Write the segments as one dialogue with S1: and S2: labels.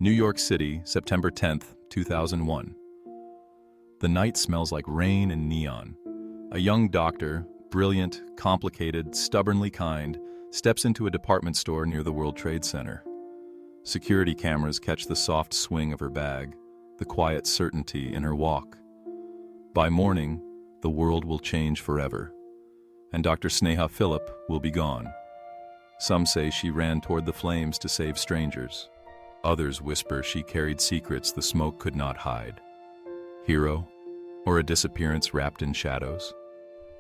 S1: New York City, September 10th, 2001. The night smells like rain and neon. A young doctor, brilliant, complicated, stubbornly kind, steps into a department store near the World Trade Center. Security cameras catch the soft swing of her bag, the quiet certainty in her walk. By morning, the world will change forever, and Dr. Sneha Philip will be gone. Some say she ran toward the flames to save strangers. Others whisper she carried secrets the smoke could not hide. Hero, or a disappearance wrapped in shadows?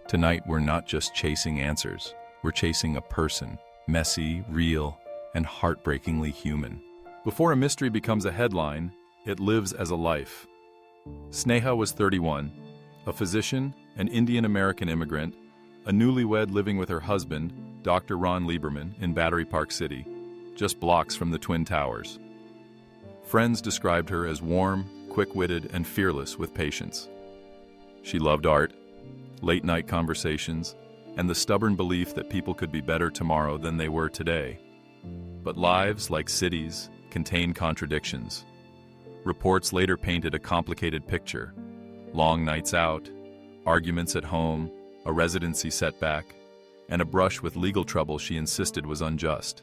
S1: Tonight we're not just chasing answers, we're chasing a person, messy, real, and heartbreakingly human. Before a mystery becomes a headline, it lives as a life. Sneha was 31, a physician, an Indian-American immigrant, a newlywed living with her husband, Dr. Ron Lieberman, in Battery Park City, just blocks from the Twin Towers. Friends described her as warm, quick-witted, and fearless with patience. She loved art, late-night conversations, and the stubborn belief that people could be better tomorrow than they were today. But lives, like cities, contain contradictions. Reports later painted a complicated picture: long nights out, arguments at home, a residency setback, and a brush with legal trouble she insisted was unjust.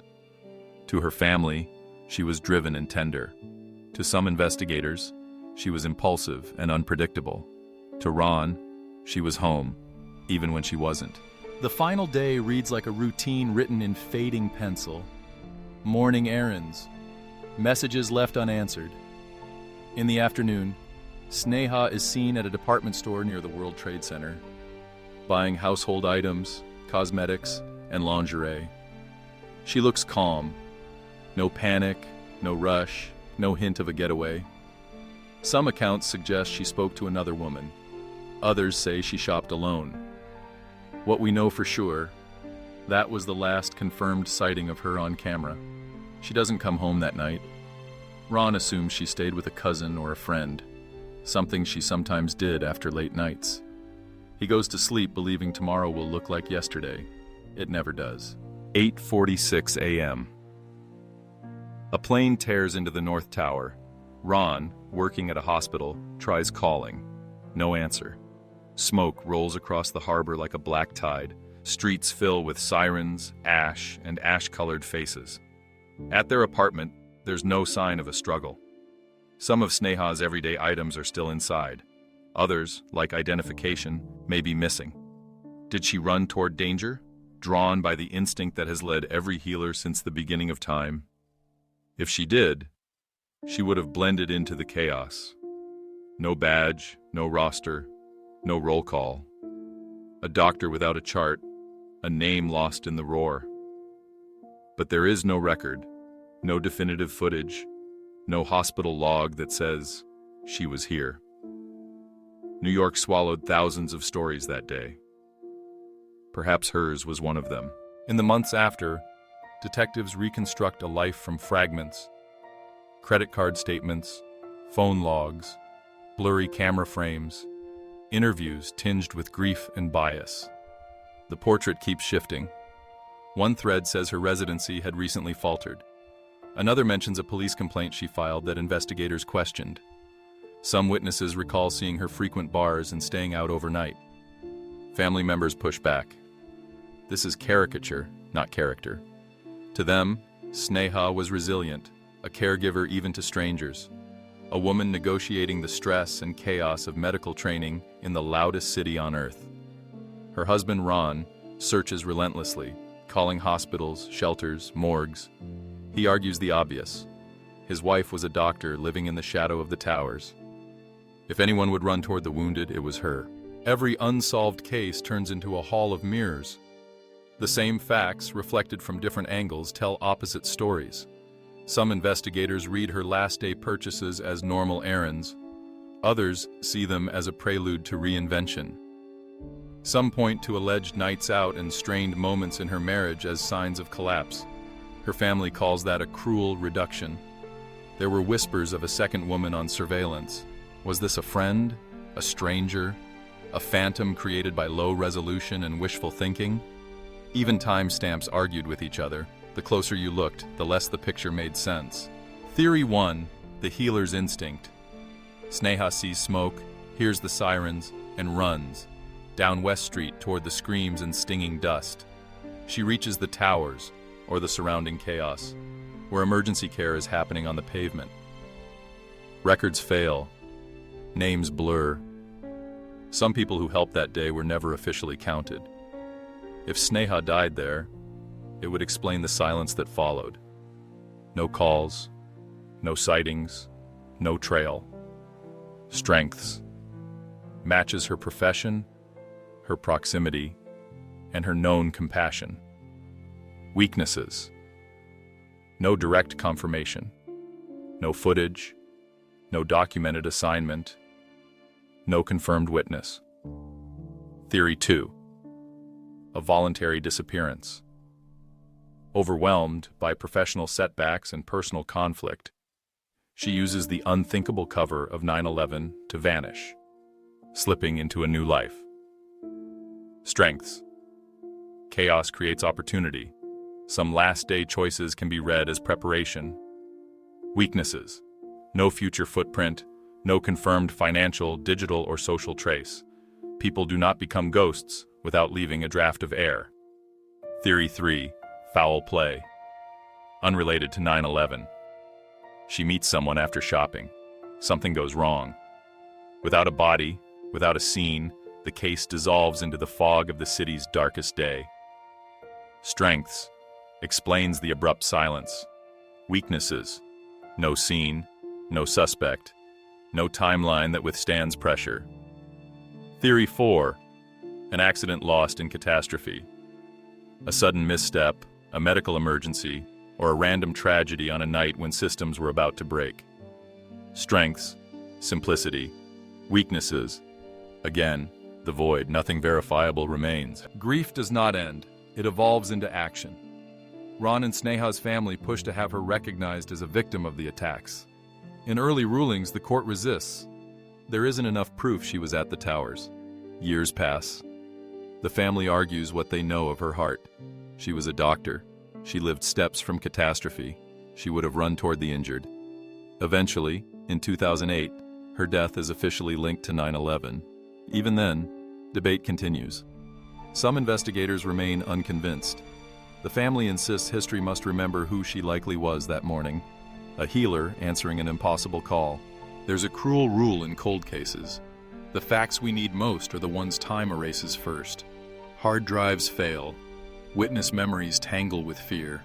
S1: To her family, she was driven and tender. To some investigators, she was impulsive and unpredictable. To Ron, she was home, even when she wasn't. The final day reads like a routine written in fading pencil. Morning errands, messages left unanswered. In the afternoon, Sneha is seen at a department store near the World Trade Center, buying household items, cosmetics, and lingerie. She looks calm. No panic, no rush, no hint of a getaway. Some accounts suggest she spoke to another woman. Others say she shopped alone. What we know for sure, that was the last confirmed sighting of her on camera. She doesn't come home that night. Ron assumes she stayed with a cousin or a friend, something she sometimes did after late nights. He goes to sleep believing tomorrow will look like yesterday. It never does. 8:46 a.m. A plane tears into the North Tower. Ron, working at a hospital, tries calling. No answer. Smoke rolls across the harbor like a black tide. Streets fill with sirens, ash, and ash-colored faces. At their apartment, there's no sign of a struggle. Some of Sneha's everyday items are still inside. Others, like identification, may be missing. Did she run toward danger, drawn by the instinct that has led every healer since the beginning of time? If she did, she would have blended into the chaos. No badge, no roster, no roll call. A doctor without a chart, a name lost in the roar. But there is no record, no definitive footage, no hospital log that says she was here. New York swallowed thousands of stories that day. Perhaps hers was one of them. In the months after, detectives reconstruct a life from fragments: credit card statements, phone logs, blurry camera frames, interviews tinged with grief and bias. The portrait keeps shifting. One thread says her residency had recently faltered. Another mentions a police complaint she filed that investigators questioned. Some witnesses recall seeing her frequent bars and staying out overnight. Family members push back. This is caricature, not character. To them, Sneha was resilient, a caregiver even to strangers, a woman negotiating the stress and chaos of medical training in the loudest city on earth. Her husband, Ron, searches relentlessly, calling hospitals, shelters, morgues. He argues the obvious. His wife was a doctor living in the shadow of the towers. If anyone would run toward the wounded, it was her. Every unsolved case turns into a hall of mirrors. The same facts, reflected from different angles, tell opposite stories. Some investigators read her last-day purchases as normal errands. Others see them as a prelude to reinvention. Some point to alleged nights out and strained moments in her marriage as signs of collapse. Her family calls that a cruel reduction. There were whispers of a second woman on surveillance. Was this a friend? A stranger? A phantom created by low resolution and wishful thinking? Even timestamps argued with each other. The closer you looked, the less the picture made sense. Theory 1. The healer's instinct. Sneha sees smoke, hears the sirens, and runs down West Street toward the screams and stinging dust. She reaches the towers, or the surrounding chaos, where emergency care is happening on the pavement. Records fail. Names blur. Some people who helped that day were never officially counted. If Sneha died there, it would explain the silence that followed. No calls, no sightings, no trail. Strengths. Matches her profession, her proximity, and her known compassion. Weaknesses. No direct confirmation. No footage. No documented assignment. No confirmed witness. Theory 2. A voluntary disappearance. Overwhelmed by professional setbacks and personal conflict, she uses the unthinkable cover of 9/11 to vanish, slipping into a new life. Strengths. Chaos creates opportunity. Some last-day choices can be read as preparation. Weaknesses. No future footprint, no confirmed financial, digital, or social trace. People do not become ghosts without leaving a draft of air. Theory 3. Foul play. Unrelated to 9/11. She meets someone after shopping. Something goes wrong. Without a body, without a scene, the case dissolves into the fog of the city's darkest day. Strengths. Explains the abrupt silence. Weaknesses. No scene, no suspect, no timeline that withstands pressure. Theory 4. An accident lost in catastrophe. A sudden misstep, a medical emergency, or a random tragedy on a night when systems were about to break. Strengths. Simplicity. Weaknesses. Again, the void, nothing verifiable remains. Grief does not end. It evolves into action. Ron and Sneha's family push to have her recognized as a victim of the attacks. In early rulings, the court resists. There isn't enough proof she was at the towers. Years pass. The family argues what they know of her heart. She was a doctor. She lived steps from catastrophe. She would have run toward the injured. Eventually, in 2008, her death is officially linked to 9/11. Even then, debate continues. Some investigators remain unconvinced. The family insists history must remember who she likely was that morning. A healer answering an impossible call. There's a cruel rule in cold cases. The facts we need most are the ones time erases first. Hard drives fail. Witness memories tangle with fear.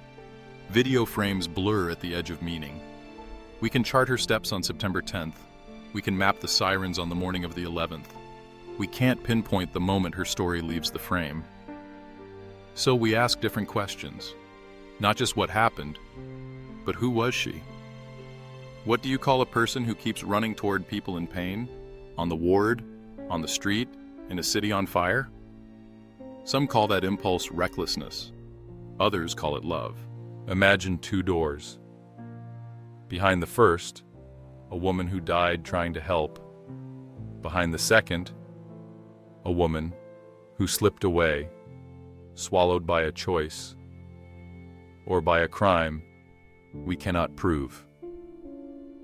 S1: Video frames blur at the edge of meaning. We can chart her steps on September 10th. We can map the sirens on the morning of the 11th. We can't pinpoint the moment her story leaves the frame. So we ask different questions. Not just what happened, but who was she? What do you call a person who keeps running toward people in pain? On the ward? On the street? In a city on fire? Some call that impulse recklessness. Others call it love. Imagine two doors. Behind the first, a woman who died trying to help. Behind the second, a woman who slipped away, swallowed by a choice, or by a crime we cannot prove.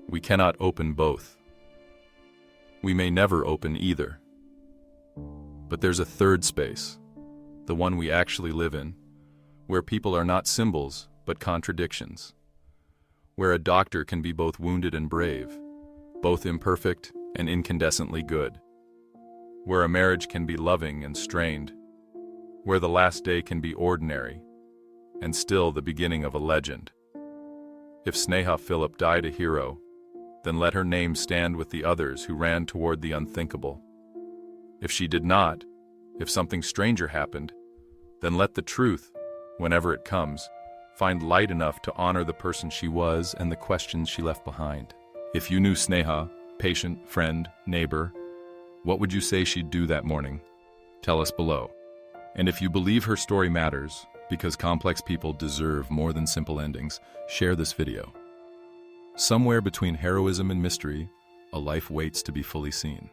S1: We cannot open both. We may never open either. But there's a third space, the one we actually live in, where people are not symbols, but contradictions. Where a doctor can be both wounded and brave, both imperfect and incandescently good. Where a marriage can be loving and strained. Where the last day can be ordinary, and still the beginning of a legend. If Sneha Philip died a hero, then let her name stand with the others who ran toward the unthinkable. If she did not, if something stranger happened, then let the truth, whenever it comes, find light enough to honor the person she was and the questions she left behind. If you knew Sneha, patient, friend, neighbor, what would you say she'd do that morning? Tell us below. And if you believe her story matters, because complex people deserve more than simple endings, share this video. Somewhere between heroism and mystery, a life waits to be fully seen.